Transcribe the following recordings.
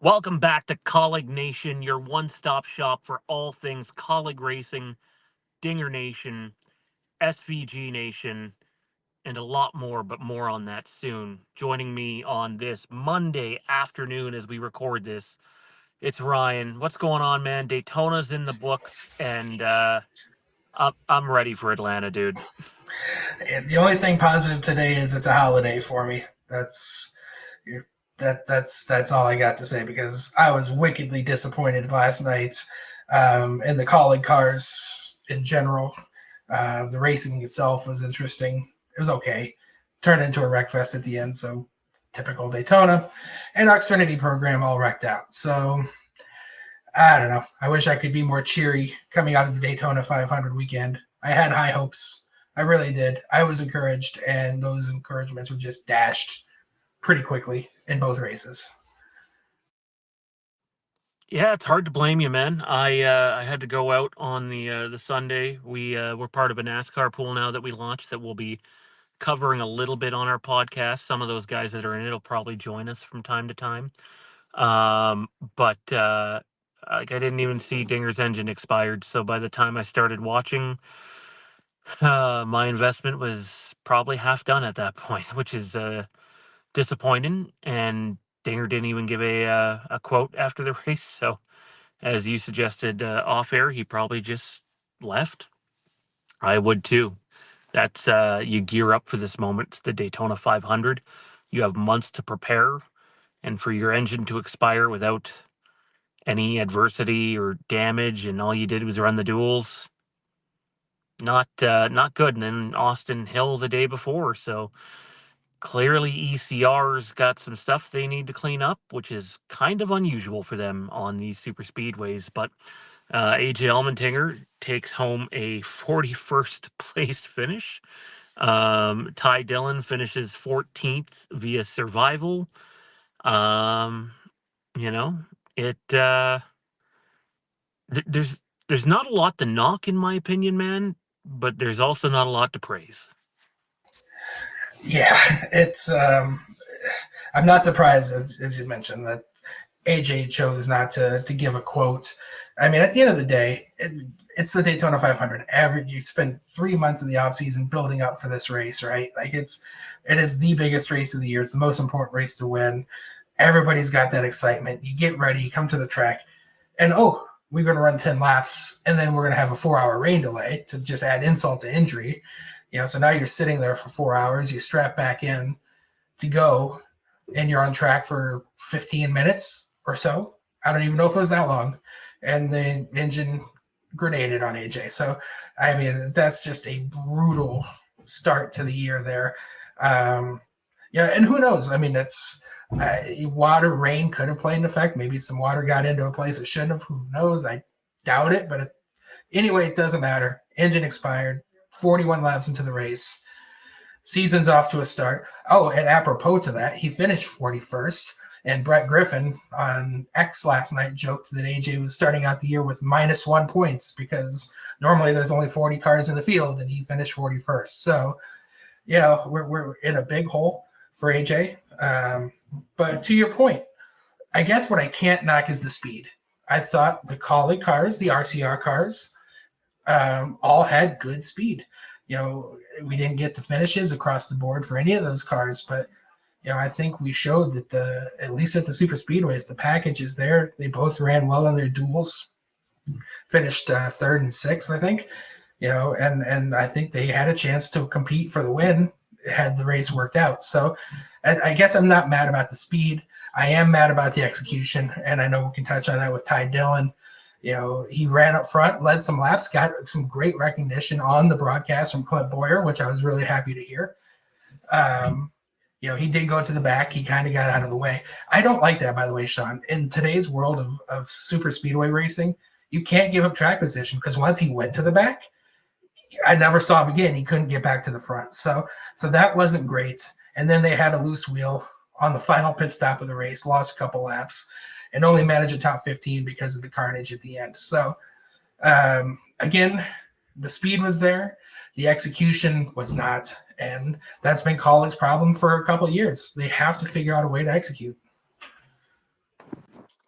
Welcome back to Kaulignation, your one-stop shop for all things Kaulig Racing, Dingernation, SVGNation, and a lot more, but more on that soon. Joining me on this Monday afternoon as we record this, it's Ryan. What's going on, man? Daytona's in the books, and I'm ready for Atlanta, dude. The only thing positive today is it's a holiday for me. That's all I got to say, because I was wickedly disappointed last night in the Kaulig cars in general. The racing itself was interesting. It was okay. Turned into a wreck fest at the end, so typical Daytona. And our Xfinity program all wrecked out. So I don't know. I wish I could be more cheery coming out of the Daytona 500 weekend. I had high hopes. I really did. I was encouraged, and those encouragements were just dashed pretty quickly in both races. Yeah, it's hard to blame you, man. I had to go out on the Sunday. We're part of a NASCAR pool now that we launched that we'll be covering a little bit on our podcast. Some of those guys that are in it will probably join us from time to time. But like I didn't even see Dinger's engine expired, so by the time I started watching, my investment was probably half done at that point, which is disappointing. And Dinger didn't even give a quote after the race, so as you suggested off air, he probably just left. I would too. That's you gear up for this moment. It's the Daytona 500. You have months to prepare, and for your engine to expire without any adversity or damage, and all you did was run the duels. Not good. And then Austin Hill the day before, so clearly ECR's got some stuff they need to clean up, which is kind of unusual for them on these super speedways. But AJ Allmendinger takes home a 41st place finish. Ty Dillon finishes 14th via survival. Um, you know, it there's not a lot to knock in my opinion, man, but there's also not a lot to praise. Yeah, it's. I'm not surprised, as you mentioned, that AJ chose not to give a quote. I mean, at the end of the day, it's the Daytona 500. You spend 3 months of the offseason building up for this race, right? Like it is the biggest race of the year. It's the most important race to win. Everybody's got that excitement. You get ready, you come to the track, and we're going to run 10 laps, and then we're going to have a 4-hour rain delay to just add insult to injury. So now you're sitting there for 4 hours. You strap back in to go, and you're on track for 15 minutes or so. I don't even know if it was that long. And the engine grenaded on AJ. So, I mean, that's just a brutal start to the year there. And who knows? I mean, it's water, rain could have played an effect. Maybe some water got into a place it shouldn't have. Who knows? I doubt it. But anyway, it doesn't matter. Engine expired. 41 laps into the race. Season's off to a start. Oh, and apropos to that, he finished 41st. And Brett Griffin on X last night joked that AJ was starting out the year with -1 points because normally there's only 40 cars in the field, and he finished 41st. So, we're in a big hole for AJ. But to your point, I guess what I can't knock is the speed. I thought the Kaulig cars, the RCR cars, all had good speed. We didn't get the finishes across the board for any of those cars, but I think we showed that at least at the super speedways, the package is there. They both ran well in their duels, finished 3rd and 6th, I think. And I think they had a chance to compete for the win had the race worked out. So I guess I'm not mad about the speed. I am mad about the execution, and I know we can touch on that with Ty Dillon. He ran up front, led some laps, got some great recognition on the broadcast from Clint Boyer, which I was really happy to hear. He did go to the back. He kind of got out of the way. I don't like that, by the way, Sean. In today's world of super speedway racing, you can't give up track position because once he went to the back, I never saw him again. He couldn't get back to the front. So that wasn't great. And then they had a loose wheel on the final pit stop of the race, lost a couple laps, and only managed a top 15 because of the carnage at the end. So, again, the speed was there. The execution was not. And that's been Kaulig's problem for a couple of years. They have to figure out a way to execute.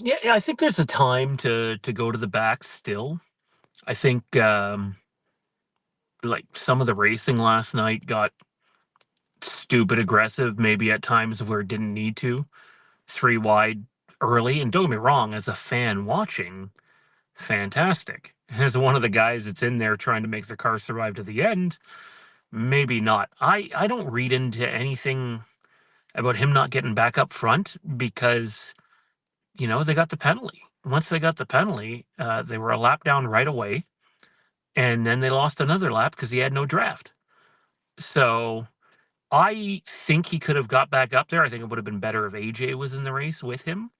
Yeah, I think there's a time to go to the back still. I think like some of the racing last night got stupid aggressive, maybe at times where it didn't need to. Three wide early, and don't get me wrong, as a fan watching, fantastic. As one of the guys that's in there trying to make the car survive to the end, maybe not. I don't read into anything about him not getting back up front because they got the penalty. Once they got the penalty, they were a lap down right away, and then they lost another lap because he had no draft. So I think he could have got back up there. I think it would have been better if AJ was in the race with him.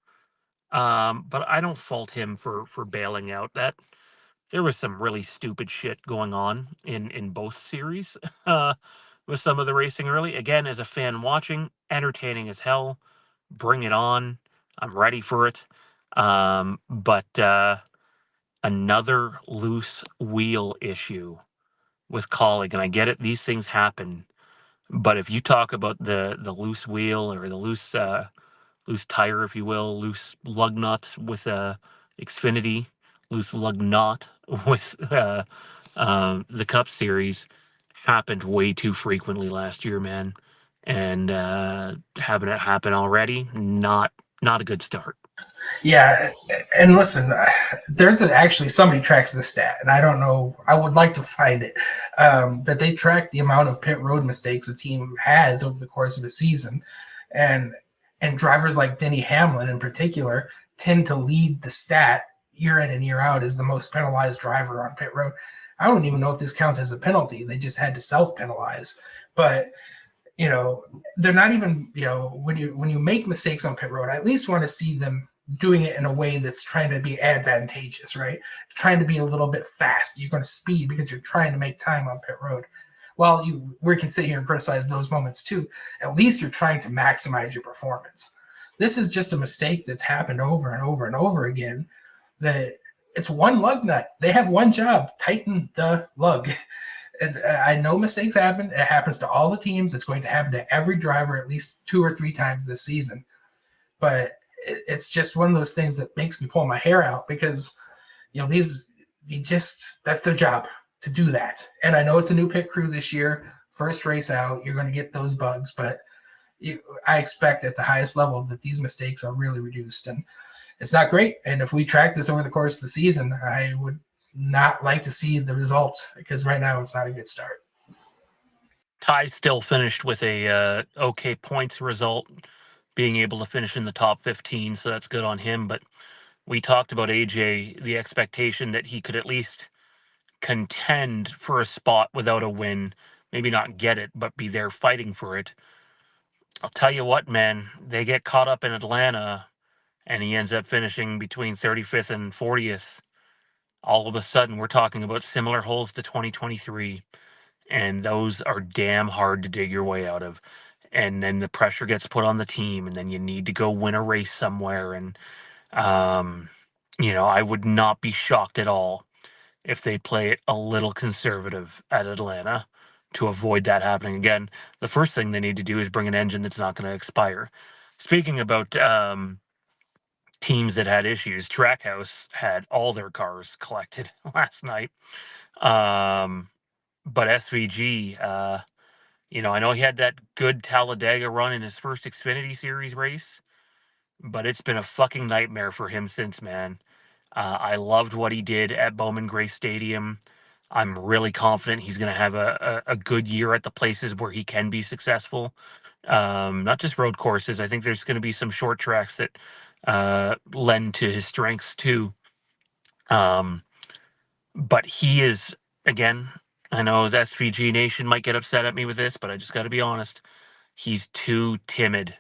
But I don't fault him for bailing out. That there was some really stupid shit going on in both series uh, with some of the racing early. Again, as a fan watching, entertaining as hell. Bring it on. I'm ready for it. But another loose wheel issue with Kaulig, and I get it; these things happen. But if you talk about the loose wheel or the loose tire, if you will, loose lug nut with a Xfinity, loose lug knot with the Cup Series, happened way too frequently last year, man. And having it happen already, not a good start. Yeah, and listen, there's actually somebody tracks the stat, and I don't know. I would like to find it that they track the amount of pit road mistakes a team has over the course of a season, and drivers like Denny Hamlin in particular tend to lead the stat year in and year out as the most penalized driver on pit road. I don't even know if this counts as a penalty. They just had to self penalize, but they're not even, when you make mistakes on pit road, I at least want to see them doing it in a way that's trying to be advantageous, right? Trying to be a little bit fast. You're going to speed because you're trying to make time on pit road. Well, we can sit here and criticize those moments too. At least you're trying to maximize your performance. This is just a mistake that's happened over and over and over again. That it's one lug nut. They have one job: tighten the lug. I know mistakes happen. It happens to all the teams. It's going to happen to every driver at least 2 or 3 times this season. But it's just one of those things that makes me pull my hair out because, that's their job to do that. And I know it's a new pit crew this year. First race out, you're going to get those bugs. But I expect at the highest level that these mistakes are really reduced. And it's not great. And if we track this over the course of the season, I would not like to see the result because right now it's not a good start. Ty still finished with a okay points result, being able to finish in the top 15, so that's good on him. But we talked about AJ, the expectation that he could at least contend for a spot without a win, maybe not get it, but be there fighting for it. I'll tell you what, man, they get caught up in Atlanta and he ends up finishing between 35th and 40th. All of a sudden, we're talking about similar holes to 2023, and those are damn hard to dig your way out of. And then the pressure gets put on the team, and then you need to go win a race somewhere. And, I would not be shocked at all if they play it a little conservative at Atlanta to avoid that happening again. The first thing they need to do is bring an engine that's not going to expire. Speaking about teams that had issues, Trackhouse had all their cars collected last night. But SVG, I know he had that good Talladega run in his first Xfinity Series race, but it's been a fucking nightmare for him since, man. I loved what he did at Bowman Gray Stadium. I'm really confident he's going to have a good year at the places where he can be successful. Not just road courses. I think there's going to be some short tracks that lend to his strengths too. But he is, again, I know the SVGNation might get upset at me with this, but I just got to be honest. He's too timid.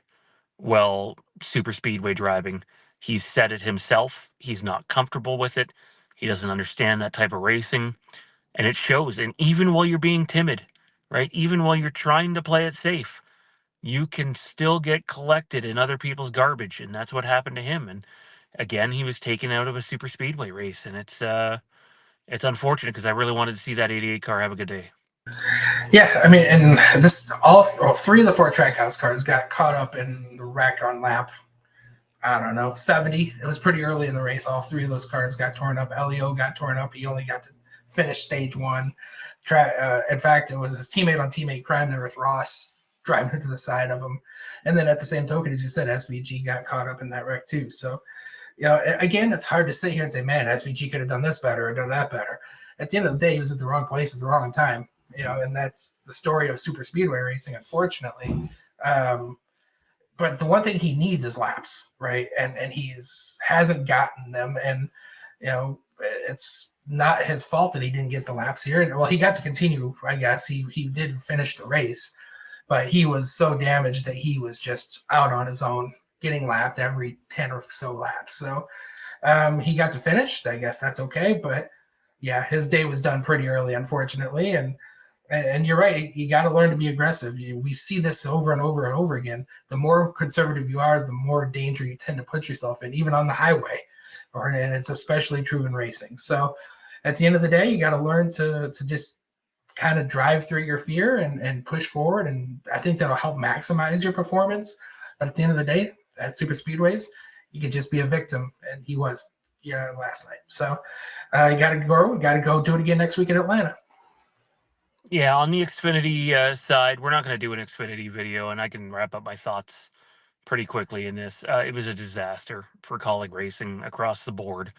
Well, super speedway driving. He's said it himself. He's not comfortable with it. He doesn't understand that type of racing. And it shows. And even while you're being timid, right? Even while you're trying to play it safe, you can still get collected in other people's garbage. And that's what happened to him. And again, he was taken out of a super speedway race. And it's unfortunate because I really wanted to see that 88 car have a good day. Yeah, I mean, and all 3 of the 4 Trackhouse cars got caught up in the wreck on lap I don't know, 70. It was pretty early in the race. All three of those cars got torn up. Leo got torn up. He only got to finish stage one. In fact, it was his teammate on teammate crime there with Ross driving to the side of him. And then at the same token, as you said, SVG got caught up in that wreck too. So, again, it's hard to sit here and say, man, SVG could have done this better or done that better. At the end of the day, he was at the wrong place at the wrong time. And that's the story of super speedway racing, unfortunately. But the one thing he needs is laps, right? And hasn't gotten them, and it's not his fault that he didn't get the laps here. And well, he got to continue, I guess. He did finish the race, but he was so damaged that he was just out on his own, getting lapped every 10 or so laps. So he got to finish. I guess that's okay, but yeah, his day was done pretty early, unfortunately, and you're right. You got to learn to be aggressive. We see this over and over and over again. The more conservative you are, the more danger you tend to put yourself in, even on the highway, and it's especially true in racing. So at the end of the day, you got to learn to just kind of drive through your fear and push forward. And I think that'll help maximize your performance. But at the end of the day, at super speedways, you could just be a victim. And he was, last night. So you got to go do it again next week in Atlanta. Yeah, on the Xfinity side, we're not going to do an Xfinity video, and I can wrap up my thoughts pretty quickly in this. It was a disaster for Kaulig Racing across the board.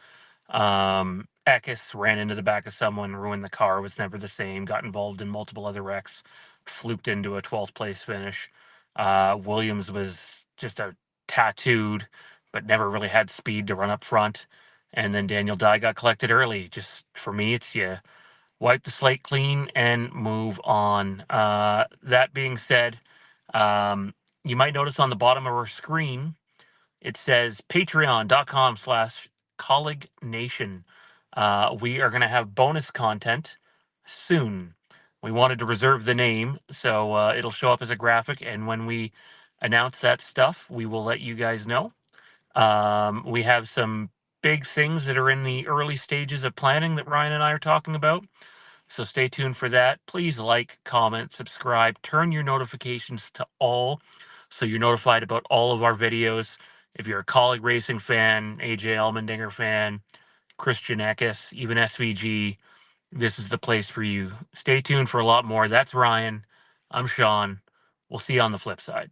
Eckes ran into the back of someone, ruined the car, was never the same, got involved in multiple other wrecks, fluked into a 12th place finish. Williams was just a tattooed, but never really had speed to run up front. And then Daniel Dye got collected early. Just for me, it's wipe the slate clean and move on. That being said, you might notice on the bottom of our screen, it says patreon.com/Kaulignation. We are going to have bonus content soon. We wanted to reserve the name, so it'll show up as a graphic, and when we announce that stuff, we will let you guys know. We have some big things that are in the early stages of planning that Ryan and I are talking about. So stay tuned for that. Please like, comment, subscribe, turn your notifications to all so you're notified about all of our videos. If you're a Kaulig Racing fan, AJ Allmendinger fan, Christian Eckes, even SVG, this is the place for you. Stay tuned for a lot more. That's Ryan. I'm Sean. We'll see you on the flip side.